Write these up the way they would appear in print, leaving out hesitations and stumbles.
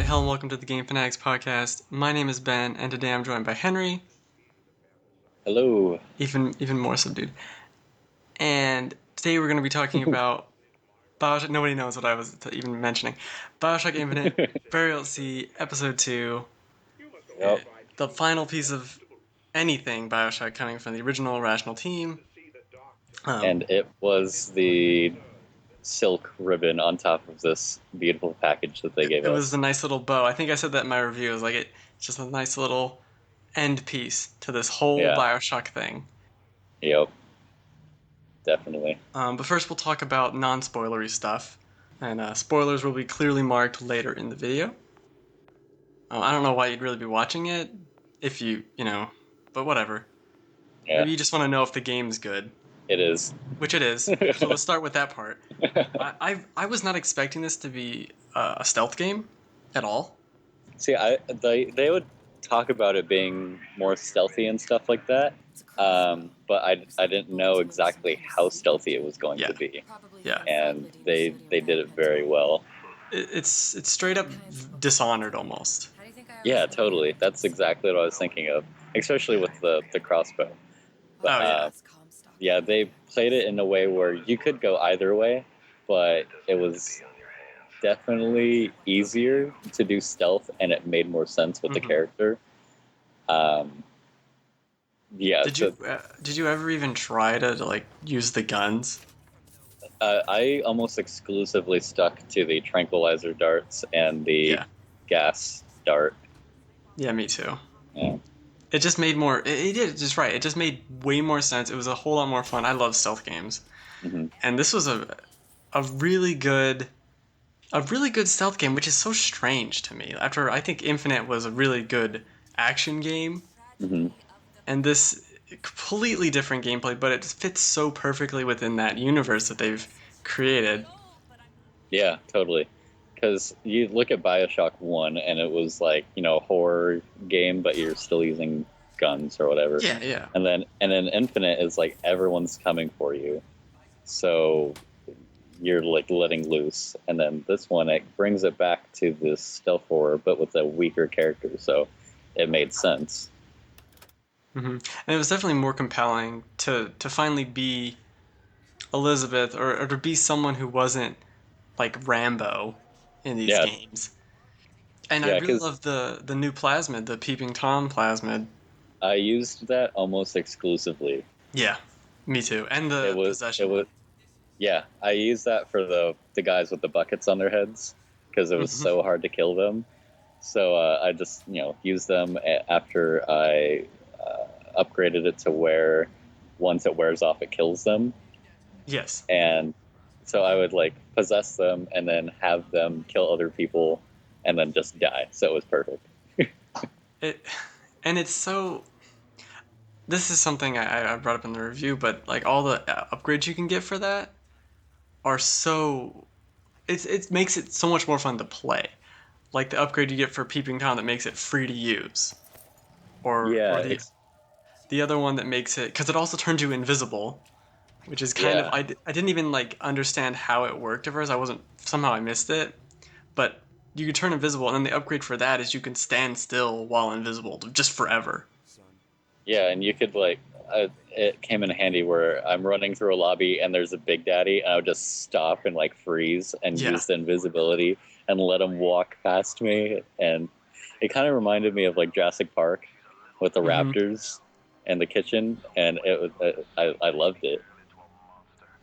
Hello and welcome to the Fanatics podcast. My name is Ben, and today I'm joined by Henry. Hello. Even more subdued. And today we're going to be talking about BioShock. Nobody knows what I was even mentioning. BioShock Infinite, Burial at Sea, Episode 2. Yep. The final piece of anything BioShock coming from the original Rational team. And it was the silk ribbon on top of this beautiful package that they gave It us. was a nice little bow. I think I said that in my review. It was like it's just a nice little end piece to this whole BioShock thing. Yep. Definitely. But first we'll talk about non-spoilery stuff. And spoilers will be clearly marked later in the video. I don't know why you'd really be watching it, if but whatever. Yeah. Maybe you just want to know if the game's good. It is. Which it is. So let's start with that part. I was not expecting this to be a stealth game at all. See, they would talk about it being more stealthy and stuff like that, but I didn't know exactly how stealthy it was going to be. Yeah. And they did it very well. It's straight up Dishonored almost. Yeah, totally. That's exactly what I was thinking of, especially with the crossbow. But, yeah, they played it in a way where you could go either way, but it was definitely easier to do stealth, and it made more sense with the character. Yeah. Did you ever even try to use the guns? I almost exclusively stuck to the tranquilizer darts and the gas dart. Yeah, me too. Yeah. It just made more. It did just right. It just made way more sense. It was a whole lot more fun. I love stealth games, and this was a really good stealth game, which is so strange to me. After I think Infinite was a really good action game, and this completely different gameplay, but it fits so perfectly within that universe that they've created. Yeah, totally. Because you look at BioShock 1, and it was like, a horror game, but you're still using guns or whatever. Yeah. And then Infinite is like everyone's coming for you. So you're like letting loose. And then this one, it brings it back to this stealth horror, but with a weaker character. So it made sense. And it was definitely more compelling to finally be Elizabeth or to be someone who wasn't like Rambo in these games. And I really love the new plasmid, the Peeping Tom plasmid. I used that almost exclusively. Yeah, me too. And the possession. Yeah, I used that for the guys with the buckets on their heads because it was so hard to kill them. So I just used them after I upgraded it to where once it wears off, it kills them. Yes. And so I would possess them and then have them kill other people and then just die. So it was perfect. It's so. This is something I brought up in the review, but all the upgrades you can get for that are so. It makes it so much more fun to play. Like the upgrade you get for Peeping Tom that makes it free to use, or the other one that makes it because it also turns you invisible, which is kind of I didn't even understand how it worked at first. I missed it, but you can turn invisible, and then the upgrade for that is you can stand still while invisible just forever. Yeah, and you could it came in handy where I'm running through a lobby and there's a Big Daddy, and I would just stop and freeze and use the invisibility and let him walk past me. And it kind of reminded me of Jurassic Park with the raptors and the kitchen, and I loved it.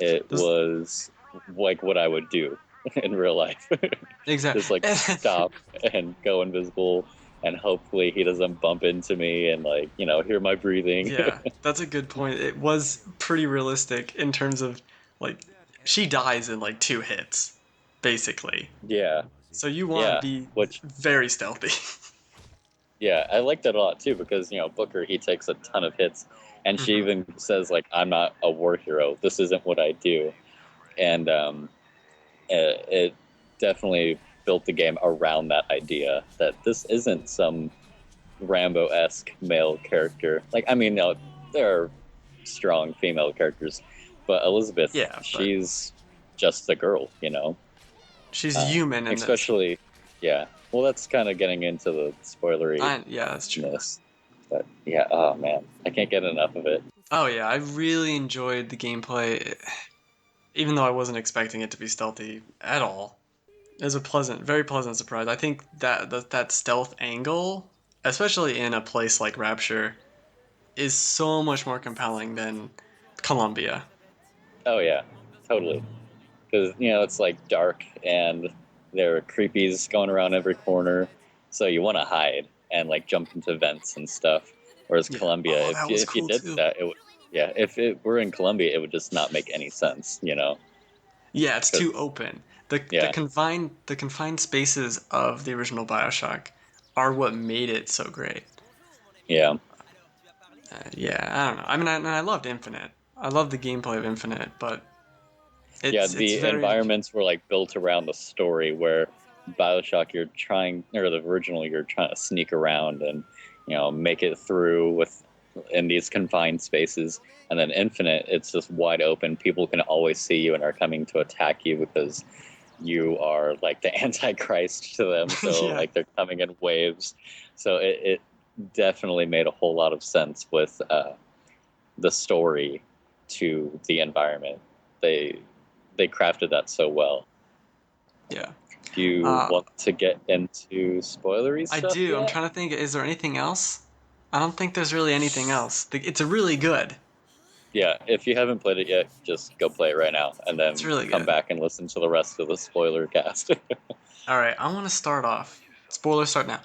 It was what I would do in real life. Exactly. Just stop and go invisible, and hopefully he doesn't bump into me and hear my breathing. Yeah, that's a good point. It was pretty realistic in terms of she dies in 2 hits, basically. Yeah. So you want to be very stealthy. Yeah, I liked that a lot too because Booker, he takes a ton of hits, and she even says I'm not a war hero. This isn't what I do, and it definitely built the game around that idea that this isn't some Rambo-esque male character. There are strong female characters, but Elizabeth, she's just a girl, She's human, especially, Well, that's kind of getting into the spoileryness. Yeah, that's true. But yeah, oh man, I can't get enough of it. Oh yeah, I really enjoyed the gameplay, even though I wasn't expecting it to be stealthy at all. It was a very pleasant surprise. I think that stealth angle, especially in a place like Rapture, is so much more compelling than Columbia. Oh yeah, totally. Because it's like dark and there are creepies going around every corner, so you want to hide and like jump into vents and stuff. Whereas Yeah. Columbia, Oh, if that you, was if you cool did too. that, it would, yeah. If it were in Columbia, it would just not make any sense. Yeah, it's too Because open. The yeah, confined spaces of the original BioShock are what made it so great. yeah, Yeah, I don't know. I mean, I loved Infinite. I love the gameplay of Infinite, but yeah. it's The very environments were like built around the story, where BioShock, or the original, you're trying to sneak around and make it through with in these confined spaces. And then Infinite, it's just wide open. People can always see you and are coming to attack you because you are like the Antichrist to them. So yeah. like they're coming in waves. So it definitely made a whole lot of sense with the story to the environment. They they crafted that so well. Yeah. Do you Uh, want to get into spoilery I stuff do. I'm yet? trying to think. Is there anything else? I don't think there's really anything else. It's a really good. Yeah, if you haven't played it yet, just go play it right now and It's then really come good. back and listen to the rest of the spoiler cast. All right. I want to start off. Spoiler start now.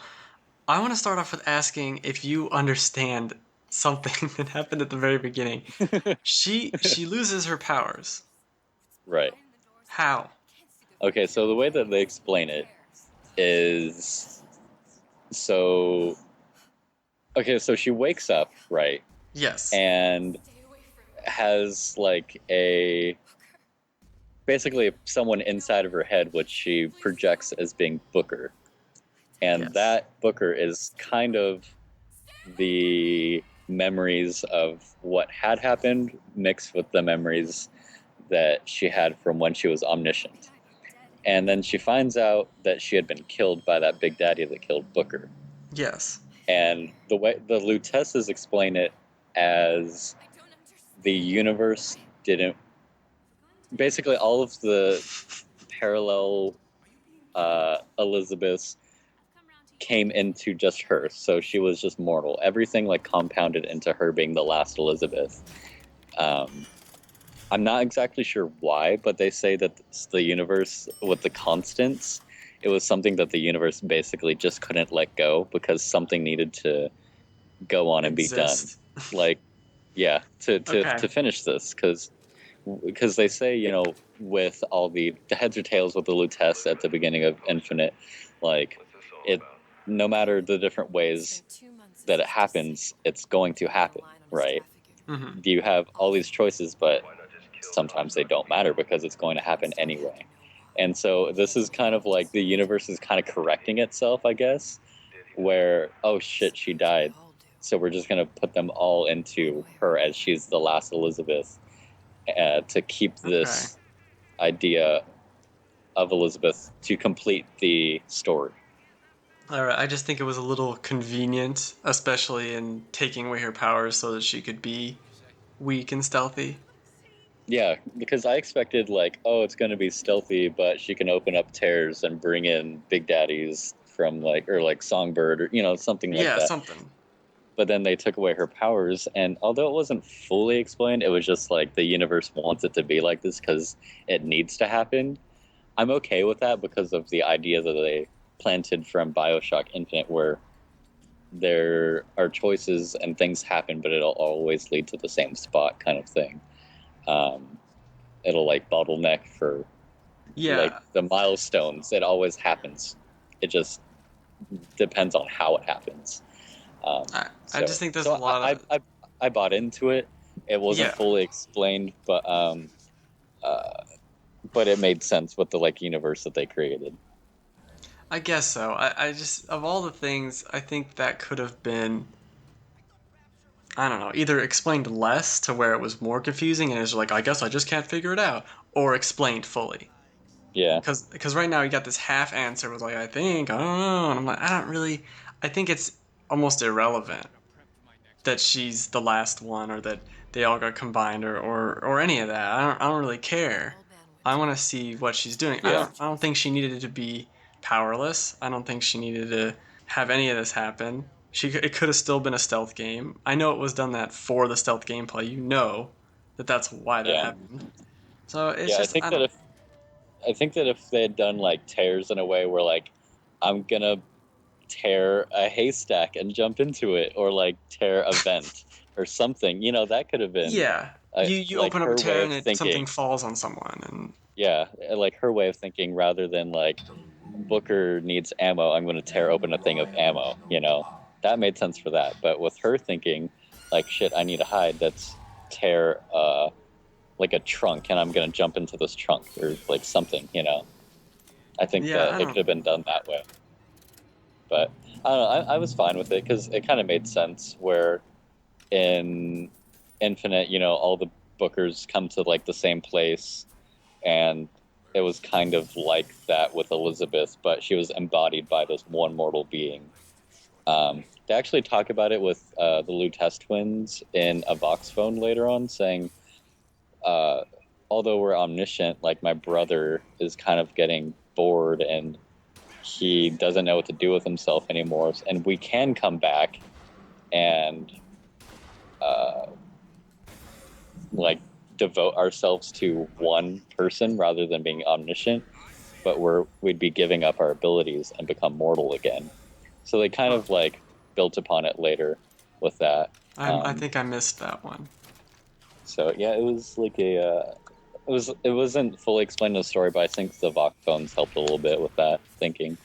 I want to start off with asking if you understand something that happened at the very beginning. She loses her powers. Right. How? Okay, so the way that they explain it is so okay, so she wakes up, right? Yes. And has like a basically someone inside of her head which she projects as being Booker. And Yes. that Booker is kind of the memories of what had happened mixed with the memories that she had from when she was omniscient. And then she finds out that she had been killed by that big daddy that killed Booker. Yes. And the way the Lutesses explain it as the universe didn't basically all of the parallel Elizabeths came into just her, so she was just mortal. Everything like compounded into her being the last Elizabeth. Um, I'm not exactly sure why, but they say that the universe with the constants, it was something that the universe basically just couldn't let go because something needed to go on and be done. Exist. Like, yeah, Okay. to finish this because they say with all the heads or tails with the Lutece at the beginning of Infinite, like it, no matter the different ways that it happens, it's going to happen, right? Mm-hmm. You have all these choices, but sometimes they don't matter because it's going to happen anyway. And so this is kind of like the universe is kind of correcting itself, I guess, where, oh shit, she died. So we're just going to put them all into her as she's the last Elizabeth to keep Okay. this idea of Elizabeth to complete the story. All right. I just think it was a little convenient, especially in taking away her powers so that she could be weak and stealthy. Yeah, because I expected like, oh, it's going to be stealthy, but she can open up tears and bring in big daddies from like or like Songbird or something like Yeah, that. something. But then they took away her powers, and although it wasn't fully explained, it was just like the universe wants it to be like this because it needs to happen. I'm okay with that because of the idea that they planted from BioShock Infinite, where there are choices and things happen, but it'll always lead to the same spot, kind of thing. Um, it'll like bottleneck for like Yeah. the milestones. It always happens. It just depends on how it happens. I just So think there's a so lot of I bought into it. It wasn't yeah. fully explained, uh, but it made sense with the like universe that they created. I guess so. I just of all the things, I think that could have been I don't know, either explained less to where it was more confusing and it's like I guess I just can't figure it out, or explained fully. Yeah. Because right now you got this half answer with like, I don't know, and I'm like, I don't really. I think it's almost irrelevant that she's the last one or that they all got combined or any of that. I don't really care. I want to see what she's doing. Yeah. I don't think she needed to be powerless. I don't think she needed to have any of this happen. It could have still been a stealth game. I know it was done that for the stealth gameplay. You know that that's why that Yeah. happened. So it's Yeah. just I don't. I think that if they had done like tears in a way where like I'm gonna tear a haystack and jump into it, or like tear a vent or something, that could have been Yeah, you like open up a her way tear of and something thinking. falls on someone and Yeah, like her way of thinking rather than like Booker needs ammo, I'm going to tear open a thing of ammo. That made sense for that. But with her thinking, like, shit, I need to hide, that's tear like a trunk and I'm going to jump into this trunk or like something. I think yeah, that I it could don't. have been done that way. But I don't know, I was fine with it because it kind of made sense where in Infinite, all the Bookers come to like the same place, and it was kind of like that with Elizabeth, but she was embodied by this one mortal being. They actually talk about it with the Lutece twins in a Vox phone later on, saying, uh, although we're omniscient, like my brother is kind of getting bored and he doesn't know what to do with himself anymore, and we can come back and uh, like devote ourselves to one person rather than being omniscient, but we'd be giving up our abilities and become mortal again. So they kind Huh. of like built upon it later with that. I Um, think I missed that one. so yeah, it was like it wasn't fully explained in the story, but I think the Vox phones helped a little bit with that thinking,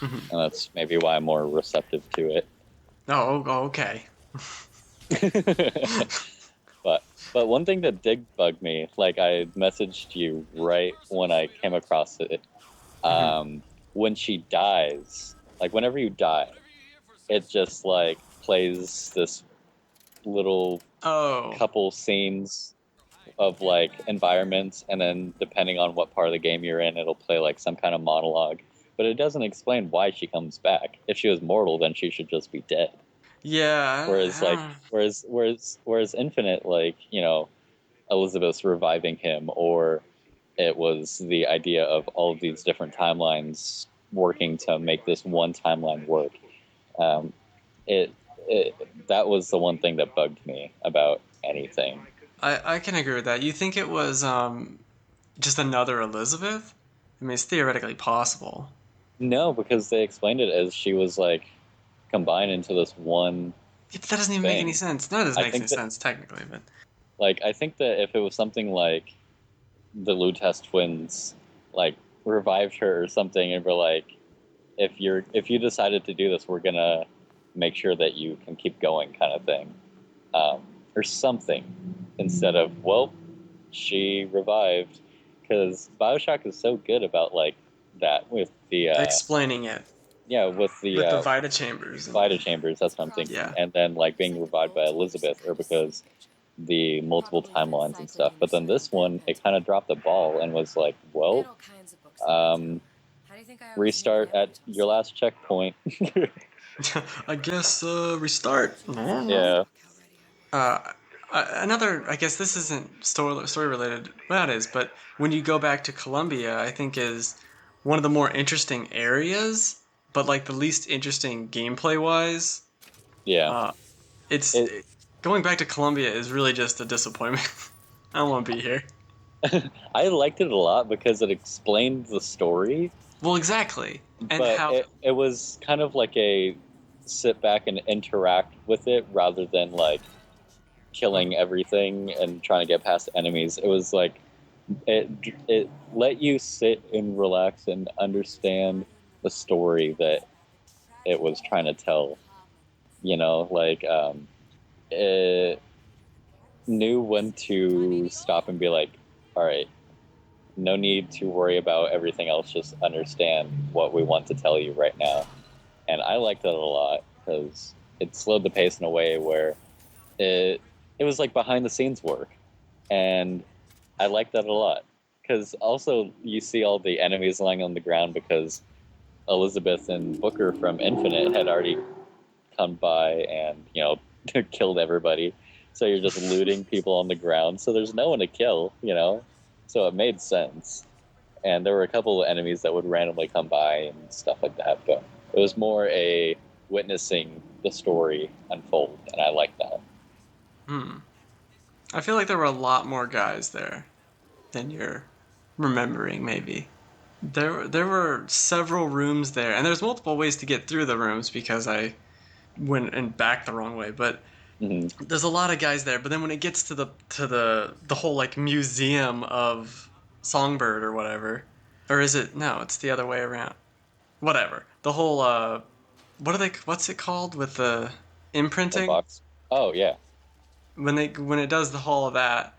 Mhm. and that's maybe why I'm more receptive to Okay. it. but but one thing that did bug me, like I messaged you right when I came across it, Mhm. um, when she dies, like whenever you die, it just like plays this little Oh, couple scenes of like environments, and then depending on what part of the game you're in, it'll play like some kind of monologue, but it doesn't explain why she comes back. If she was mortal, then she should just be dead. Whereas like yeah. whereas Infinite, like, Elizabeth's reviving him, or it was the idea of all of these different timelines working to make this one timeline work. um, it, it that was the one thing that bugged me about anything. I can agree with that. You think it was just another Elizabeth? I mean, it's theoretically possible. No, because they explained it as she was like combined into this one Yeah, but that doesn't even make any thing. sense. None of this I makes any think that sense technically, but I think that if it was something like the Lutece twins like revived her or something and were like, if you decided to do this, we're gonna make sure that you can keep going, kind of thing, um, or something, instead of, well, she revived, because Bioshock is so good about like that with the explaining it yeah, with the with the Vita chambers and Vita chambers. That's what I'm thinking, yeah. and then like being revived by Elizabeth, or because the multiple timelines and stuff. But then this one, it kind of dropped the ball and was like, well, um, restart at your last checkpoint. I guess restart. I don't know. Yeah, Uh, another, I guess this isn't story related. Well, it is, but when you go back to Colombia, I think is one of the more interesting areas, but like the least interesting gameplay wise. yeah. Uh, it's It. going back to Colombia is really just a disappointment. I don't want to be here. I liked it a lot because it explained the story, Well, exactly, and but how it was kind of like a sit back and interact with it rather than like killing everything and trying to get past enemies. It was like it it let you sit and relax and understand the story that it was trying to tell. Like it knew when to stop and be like, all right, no need to worry about everything else. Just understand what we want to tell you right now. And I liked that a lot because it slowed the pace in a way where it it was like behind the scenes work, and I liked that a lot because also you see all the enemies lying on the ground because Elizabeth and Booker from Infinite had already come by and, killed everybody. So you're just looting people on the ground. So there's no one to kill, So it made sense. And there were a couple of enemies that would randomly come by and stuff like that. But it was more a witnessing the story unfold, and I like that. Hmm. I feel like there were a lot more guys there than you're remembering, maybe. There were several rooms there, and there's multiple ways to get through the rooms because I went and back the wrong way. But Mm-hmm. there's a lot of guys there. But then when it gets to the whole like museum of Songbird or whatever, or is it no? It's the other way around. Whatever. The whole what's it called with the What imprinting? box? Oh, yeah. When it does the whole of that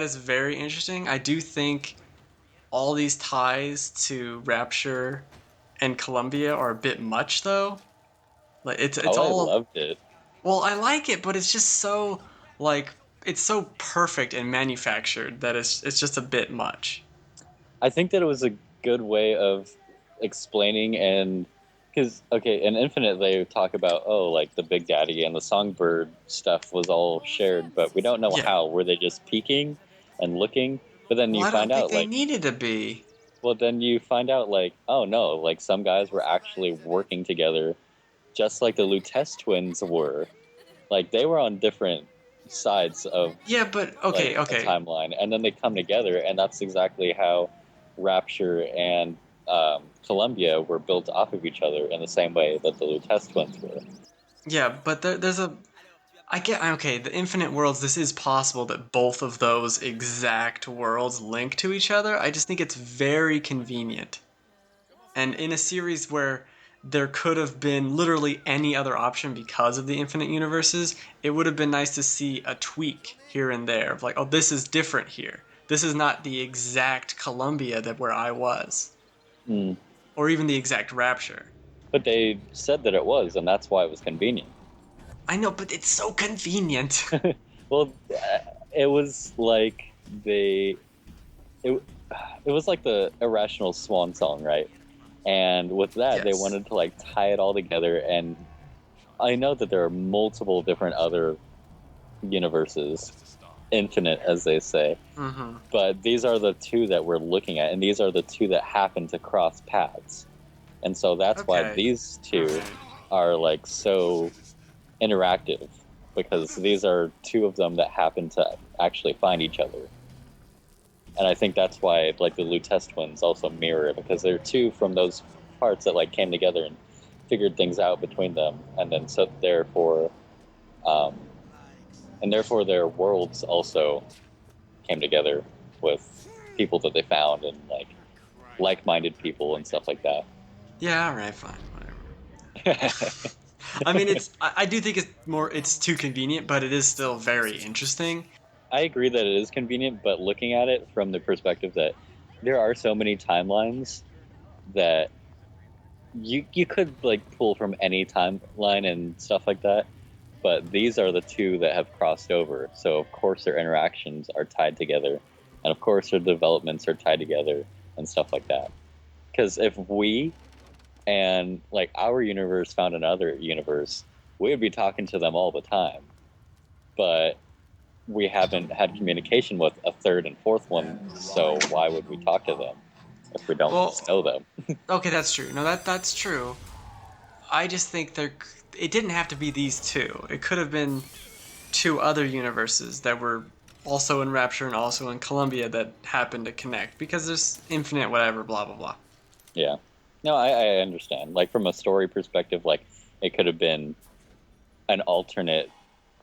is very interesting. I do think all these ties to Rapture and Columbia are a bit much though. Like it's Oh, I all loved it. well, I like it, but it's just so like it's so perfect and manufactured that it's just a bit much. I think that it was a good way of explaining and because okay, in Infinite they talk about like the Big Daddy and the Songbird stuff was all shared, but we don't know Yeah. how. Were they just peeking and looking? But then Well, you I find don't think out they like needed to be. well then you find out like oh no, like some guys were actually working together just like the Lutece twins were. Like they were on different sides of Yeah, but like okay, a okay. timeline, and then they come together, and that's exactly how Rapture and Columbia were built off of each other in the same way that the Lutece twins were. Yeah, but there's a I get okay, the infinite worlds, this is possible that both of those exact worlds link to each other. I just think it's very convenient. And in a series where there could have been literally any other option because of the infinite universes, it would have been nice to see a tweak here and there of like, oh, this is different here. This is not the exact Columbia that where I was, Mm. or even the exact Rapture. But they said that it was, and that's why it was convenient. I know, but it's so convenient. Well, it was like they it, it was like the irrational swan song, right? And with that, they Yes. wanted to like tie it all together. And I know that there are multiple different other universes, infinite as they say, Mm-hmm. but these are the two that we're looking at, and these are the two that happen to cross paths. And so that's why Okay. these All two right. are like so interactive because these are two of them that happen to actually find each other. And I think that's why like the Lutece twins also mirror because they're two from those parts that like came together and figured things out between them, and then so um, therefore their worlds also came together with people that they found and like-minded people and stuff like that. Yeah. All right. Fine. Whatever. I mean, I do think it's too convenient, but it is still very interesting. I agree that it is convenient, but looking at it from the perspective that there are so many timelines that you could like pull from any timeline and stuff like that, but these are the two that have crossed over. So of course their interactions are tied together, and of course their developments are tied together and stuff like that. Because if we and like our universe found another universe, we would be talking to them all the time. But we haven't had communication with a third and fourth one, so why would we talk to them if we don't Well, know them? okay, that's true. No, that's true. I just think it didn't have to be these two. It could have been two other universes that were also in Rapture and also in Columbia that happened to connect because there's infinite whatever blah blah blah. Yeah. No, I understand. Like from a story perspective, like it could have been an alternate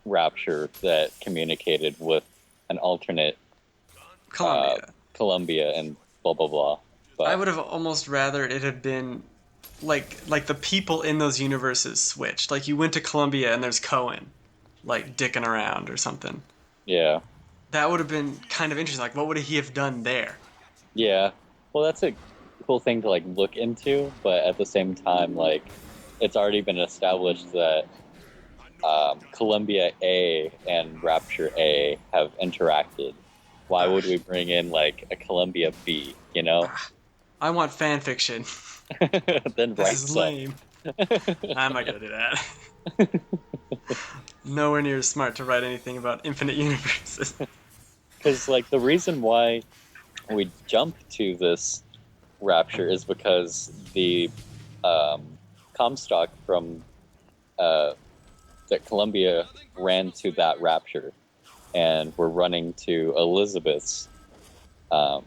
Rapture that communicated with an alternate uh, Columbia. Columbia and blah blah blah. I But would have almost rather it had been like the people in those universes switched. Like you went to Columbia and there's Cohen like dicking around or something. yeah, That would have been kind of interesting. Like what would he have done there? yeah. Well, that's a cool thing to like look into, but at the same time, like it's already been established that Columbia A and Rapture A have interacted, Why Ugh. would we bring in like a Columbia B? You know, Ah, I want fan fiction. then This write is some. lame. I'm not gonna do that. Nowhere near as smart to write anything about infinite universes. Because like the reason why we jump to this Rapture is because the Comstock from uh, that Columbia ran to that Rapture, and we're running to Elizabeth's um,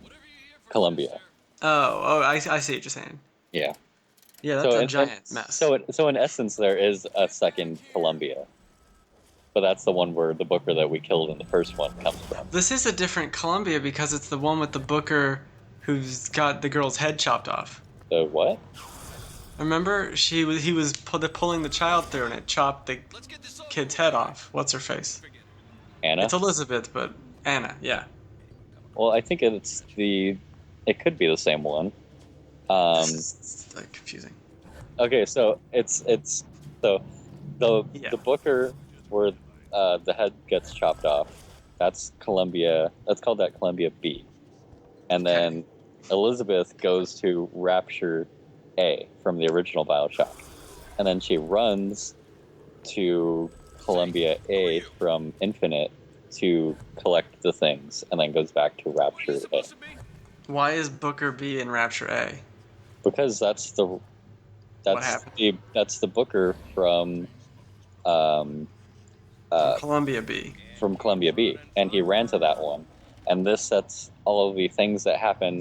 Columbia. I see what you're saying. Yeah. Yeah, that's So a and giant mess. so in essence, there is a second Columbia, but that's the one where the Booker that we killed in the first one comes from. This is a different Columbia because it's the one with the Booker who's got the girl's head chopped off. The what? Remember, he was pulling the child through and it chopped the kid's head off. What's her face? Anna? It's Elizabeth, but Anna. Yeah. Well, I think it's the. It could be the same one. This Um, is like confusing. okay, so it's so Yeah. the Booker where the head gets chopped off. That's Columbia. That's called that Columbia B. And Okay. then Elizabeth goes to Rapture A from the original BioShock, and then she runs to Columbia A from Infinite to collect the things, and then goes back to Rapture A Why is Booker B in Rapture A? because What happened? that's the Booker um, From uh, Columbia B. from Columbia B, and he ran to that one, and this sets all of the things that happen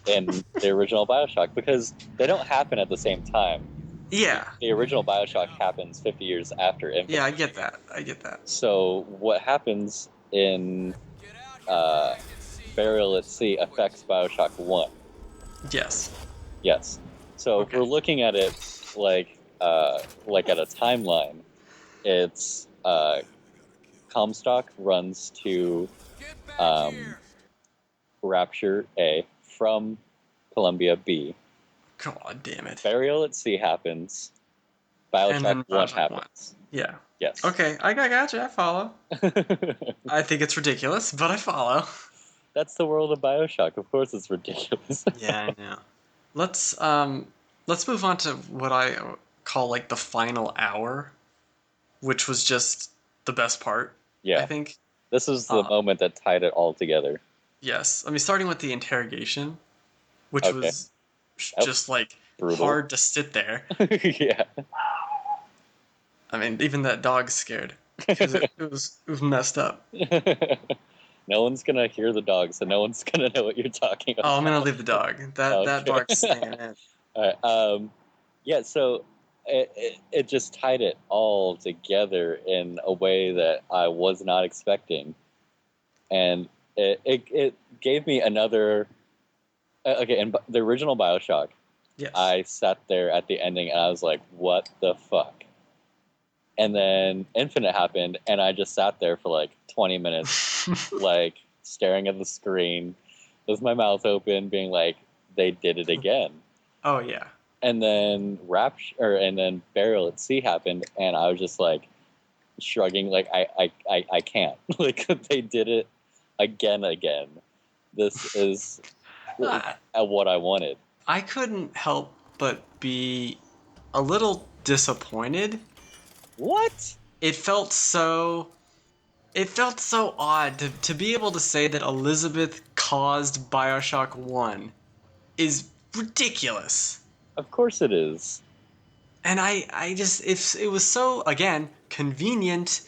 in the original Bioshock because they don't happen at the same time. Yeah. The original Bioshock happens 50 years after Yeah, Infinite. I get that. I get that. So what happens in uh, Burial at Sea affects Bioshock 1. Yes. Yes. So if we're Okay. looking at it like at a timeline, it's Comstock runs to um, Rapture A from Columbia B. God damn it. Burial at Sea happens. And Bioshock then 1 Bioshock 1. happens. Yeah. Yes. Okay, I got you. I follow. I think it's ridiculous, but I follow. That's the world of Bioshock. Of course it's ridiculous. Yeah, I know. Let's let's move on to what I call like the final hour, which was just the best part, I Yeah. think. This is the Uh, moment that tied it all together. yes. I mean, starting with the interrogation, which Okay. was Yep. just like Brutal. hard to sit there. Yeah. I mean, even that dog's scared because it was messed up. No one's gonna hear the dog, so no one's gonna know what you're talking Oh, I'm about. gonna leave the dog. That Okay. dog's staying in. All right. Yeah. So it just tied it all together in a way that I was not expecting, and it gave me another. Okay, in the original Bioshock, Yes. I sat there at the ending and I was like, "What the fuck?" And then Infinite happened, and I just sat there for like 20 minutes, like staring at the screen with my mouth open, being like, "They did it again." Oh yeah. And then and then Burial at Sea happened, and I was just like shrugging, like I can't. Like they did it again. This is I what I wanted. I couldn't help but be a little disappointed. What? It felt so it felt so odd to be able to say that Elizabeth caused BioShock 1 is ridiculous. Of course it is. And I just it was so again convenient.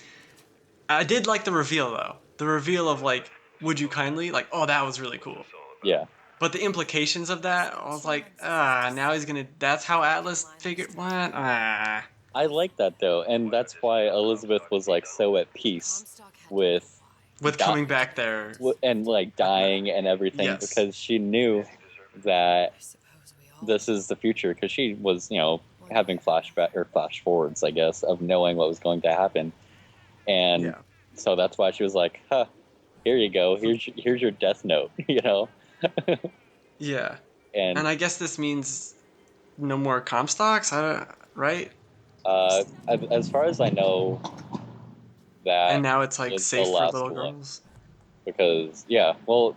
I did like the reveal though. The reveal of like, would you kindly? Like, oh, that was really cool. Yeah. But the implications of that, I was like, now he's gonna. That's how Atlas figured. What? I like that though, and that's why Elizabeth was like so at peace with With di- coming back there. and like dying and everything Yes. because she knew that this is the future because she was having flashback or flash forwards I guess of knowing what was going to happen, and Yeah. so that's why she was like, huh, here you go, here's your death note. Yeah. And And I guess this means no more Comstocks. I don't. Right. as far as I know, And that now it's like is the safe for last little one. girls. because yeah, well,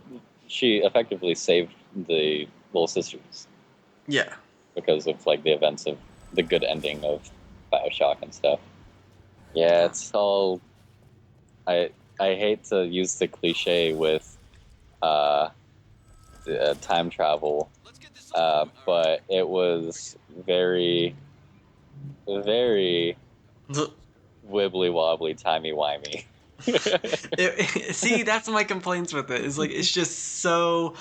she effectively saved the little sisters Yeah. because of like the events of the good ending of BioShock and stuff. Yeah, Uh, it's all I I hate to use the cliche with uh, time travel, but it was very very the- wibbly wobbly timey wimey. see, that's my complaints with it. Is like it's just so.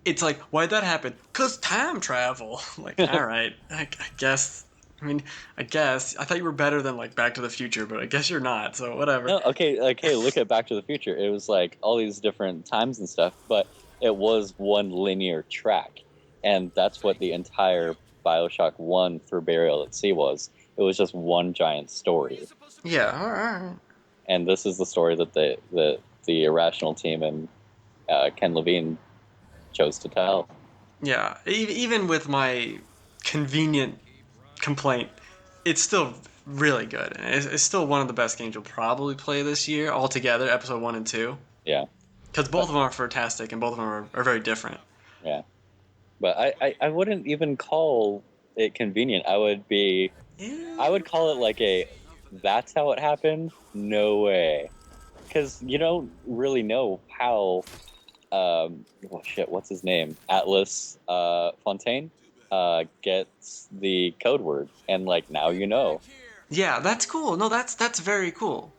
It's like, why'd that happen? Cause time travel. Like, all right, I guess. I mean, I guess I thought you were better than like Back to the Future, but I guess you're not. So whatever. No, okay, okay. Look at Back to the Future. It was like all these different times and stuff, but it was one linear track, and that's what the entire BioShock One through Burial at Sea was. It was just one giant story, Yeah. All right. and this is the story that the Irrational team and Ken Levine chose to tell. Yeah. Even with my convenient complaint, it's still really good. It's still one of the best games you'll probably play this year altogether. Episode 1 and 2, Yeah, because both but of them are fantastic and both of them are very different. yeah, but I wouldn't even call it convenient. I Yeah. would call it like a that's how it happened. No way. Because you don't really know how well, shit, what's his name, Atlas Fontaine gets the code word, and like now you know. Yeah, that's cool. No, that's very cool.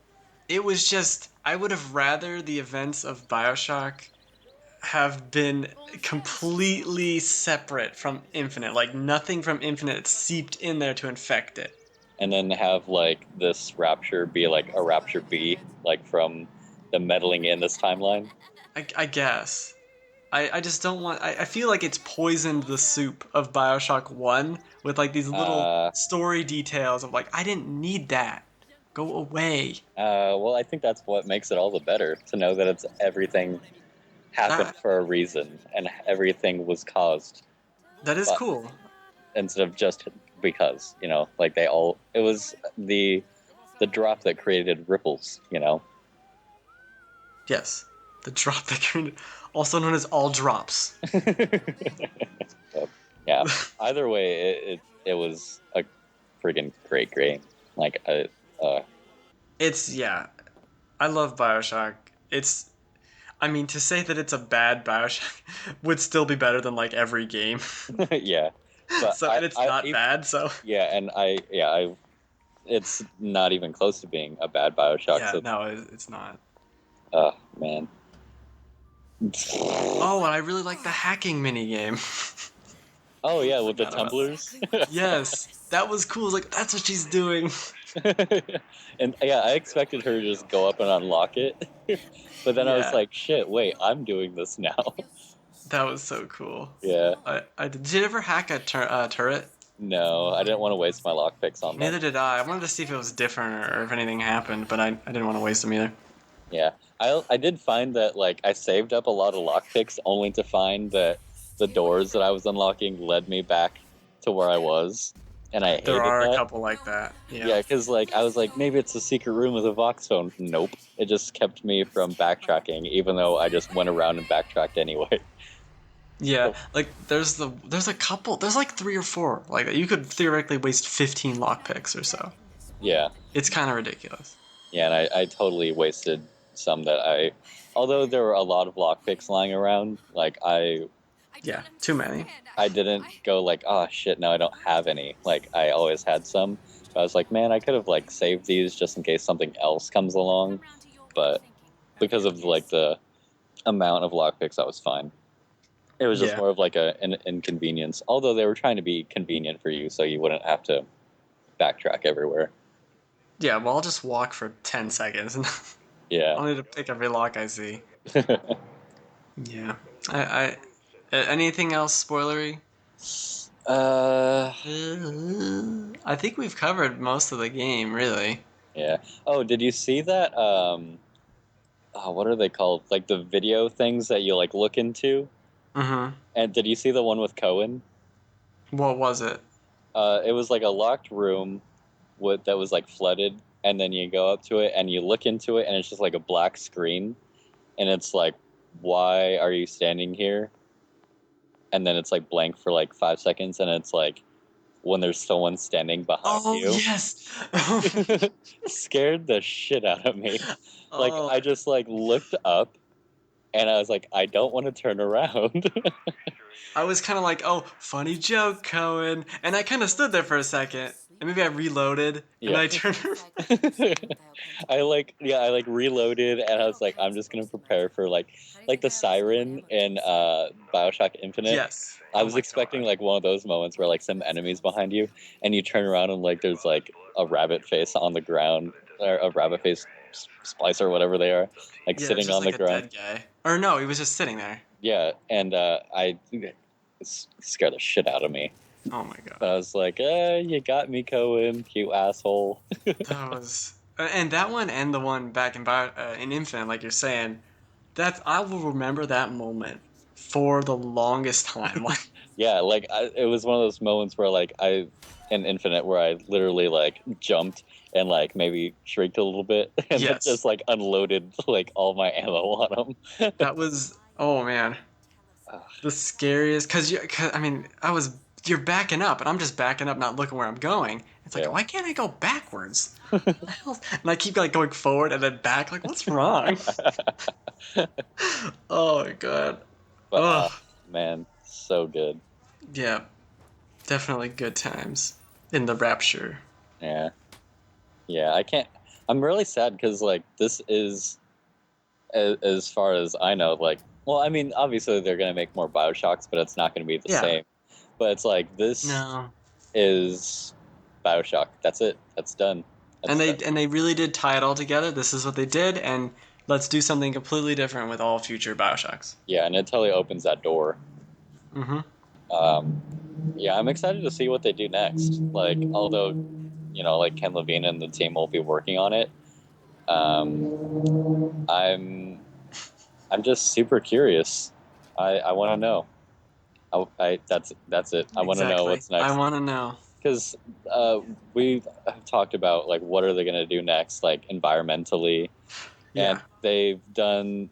It was just I would have rather the events of BioShock have been completely separate from Infinite. Like nothing from Infinite seeped in there to infect it. And then have like this rapture be like a rapture B, like from the meddling in this timeline. I guess. I just don't want. I feel like it's poisoned the soup of Bioshock 1 with like these little uh story details of like, I didn't need that. Go away. well, I think that's what makes it all the better to know that it's everything happened That for a reason and everything was caused that is but cool. instead of just because, like it was the drop that created ripples, Yes. The drop that created, also known as all drops. So, yeah. Either way, it was a friggin' great game. Like, It's yeah. I love Bioshock. It's I mean to say that it's a bad Bioshock would still be better than like every game. yeah. But So and it's not I, bad, so yeah, and it's not even close to being a bad Bioshock. yeah, So, no, it's not. man. Oh, and I really like the hacking mini game. Oh yeah, with the Forgot about that. tumblers. Yes, that was cool. It's like that's what she's doing. And yeah, I expected her to just go up and unlock it, but then I was Yeah, like, shit, wait, I'm doing this now. that was so cool. Yeah. Did you ever hack a turret? No, I didn't want to waste my lockpicks on them. Neither did I. I wanted to see if it was different or if anything happened, but I didn't want to waste them either. Yeah, I did find that like I saved up a lot of lockpicks only to find that the doors that I was unlocking led me back to where I was, and I There hated are a that. couple like that. Yeah. Yeah, because like I was like maybe it's a secret room with a Vox phone. Nope, it just kept me from backtracking, even though I just went around and backtracked anyway. Yeah, like there's a couple, there's like three or four like that. You could theoretically waste 15 lockpicks or so. Yeah, It's kind of ridiculous. yeah, and I totally wasted some that although there were a lot of lockpicks lying around, like Yeah, too many. I didn't go like, oh shit, no, I don't have any. Like I always had some. But I was like, man, I could have like saved these just in case something else comes along. But because of like the amount of lockpicks, I was fine. It was just Yeah. more of like an inconvenience. Although they were trying to be convenient for you, so you wouldn't have to backtrack everywhere. Yeah, well, I'll just walk for 10 seconds and Yeah. I'll need to pick every lock I see. Yeah. I anything else spoilery? uh, I think we've covered most of the game, really. yeah. Oh, did you see that? What are they called? Like the video things that you like look into. Mm-hmm. And did you see the one with Cohen? What was it? It was like a locked room that was like flooded, and then you go up to it and you look into it, and it's just like a black screen, and it's like, why are you standing here? And then it's like blank for like 5 seconds, and it's like when there's someone standing behind Oh you. yes. Scared the shit out of me. Like Oh, I just like looked up and I was like, I don't want to turn around. I was kind of like, oh, funny joke, Cohen, and I kind of stood there for a second, and maybe I reloaded, and Yeah. then I turned. I like reloaded and I was like, I'm just gonna prepare for like the siren in BioShock Infinite. Yes. I Oh was my expecting god. like one of those moments where like some enemies behind you and you turn around and like there's like a rabbit face on the ground, or a rabbit face splicer or whatever they are, like Yeah, it's sitting just on the like a ground. dead guy. Or no, he was just sitting there. Yeah, and I it scared the shit out of me. Oh my god. But I was like, you got me, Cohen, you asshole. That was, and that one and the one back in Infinite, like you're saying, that's I will remember that moment for the longest time. Like, Yeah, like it was one of those moments where like I in Infinite where I literally like jumped and like maybe shrieked a little bit and then yes, just like unloaded like all my ammo on them. that was. Oh man, the scariest. Cause I mean, you're backing up, and I'm just backing up, not looking where I'm going. It's like, Yeah. why can't I go backwards? What the hell? And I keep like going forward and then back. Like, what's wrong? Oh my god. But Oh man, so good. yeah, definitely good times in the Rapture. Yeah. Yeah, I can't. I'm really sad because like this is as far as I know, like, well, I mean, obviously they're gonna make more Bioshocks, but it's not gonna be the Yeah. same. But it's like this No. is Bioshock. That's it. That's done. And That's they done. and they really did tie it all together. This is what they did, and let's do something completely different with all future Bioshocks. Yeah, and it totally opens that door. Mm-hmm. Um, yeah, I'm excited to see what they do next. Like, although, like Ken Levine and the team will be working on it, I'm just super curious. I want to know. That's it. I want to know Exactly. what's I next want to know. because we have talked about like what are they going to do next, like environmentally, and Yeah. they've done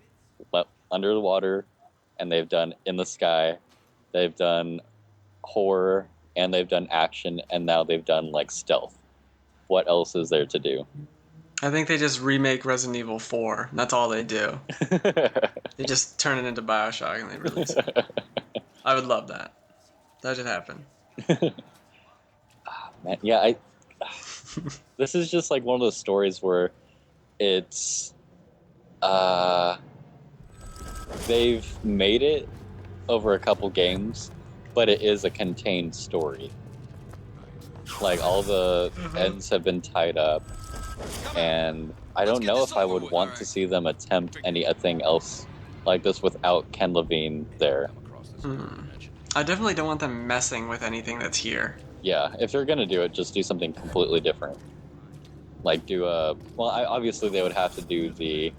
under the water, and they've done in the sky, they've done horror, and they've done action, and now they've done like stealth. What else is there to do? I think they just remake Resident Evil 4. That's all they do. They just turn it into Bioshock and they release it. I would love that. That should happen. Man, yeah, I. This is just like one of those stories where it's uh they've made it over a couple games, but it is a contained story. Like all the ends have been tied up, and I don't know if I would want to see them attempt anything else like this without Ken Levine there. I definitely don't want them messing with anything that's here. Yeah, if they're gonna do it, just do something completely different. Like do a obviously they would have to do the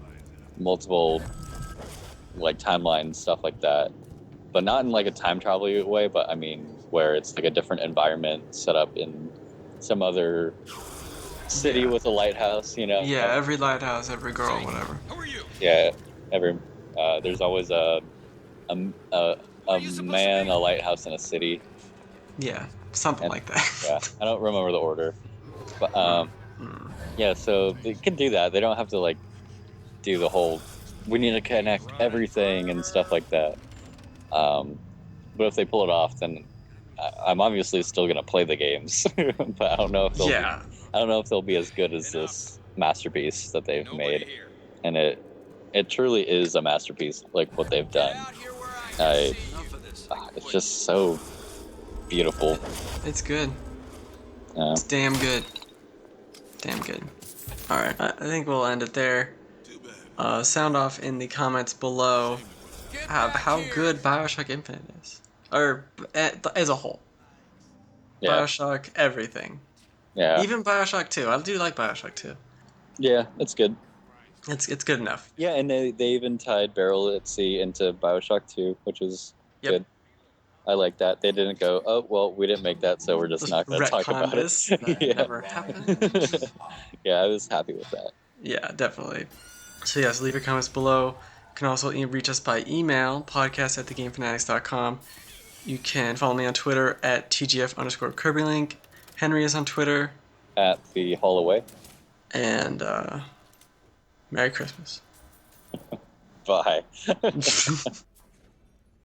multiple like timeline stuff like that, but not in like a time travel way. But I mean, where it's like a different environment set up in some other city Yeah. with a lighthouse. Yeah, every lighthouse, every girl, whatever. Yeah, every there's always a, a, a man, a lighthouse, and a city. Yeah, something And like that. yeah, I don't remember the order, but Hmm. yeah, so they can do that. They don't have to like do the whole. We need to connect everything and stuff like that. Um, but if they pull it off, then I'm obviously still gonna play the games. But I don't know if they'll be. Yeah. I don't know if they'll be as good as this masterpiece that they've made, and it truly is a masterpiece. Like what they've done, I it's just so beautiful. It's good. Uh, It's damn good. Damn good. Alright, I think we'll end it there. Sound off in the comments below how good Bioshock Infinite is. Or as a whole. yeah, Bioshock everything. yeah, Even Bioshock 2. I do like Bioshock 2. yeah. It's good. It's good enough. Yeah, and they even tied Barrel at Sea into Bioshock 2, which was Yep. good. I like that. They didn't go, oh, well, we didn't make that, so we're just Just not going to talk retcon about this. it. That Yeah. never happened. Yeah, I was happy with that. Yeah, definitely. So yes, leave your comments below. You can also reach us by email, podcast@thegamefanatics.com. You can follow me on Twitter at TGF_KirbyLink. Henry is on Twitter. At the Holloway. And Merry Christmas. Bye.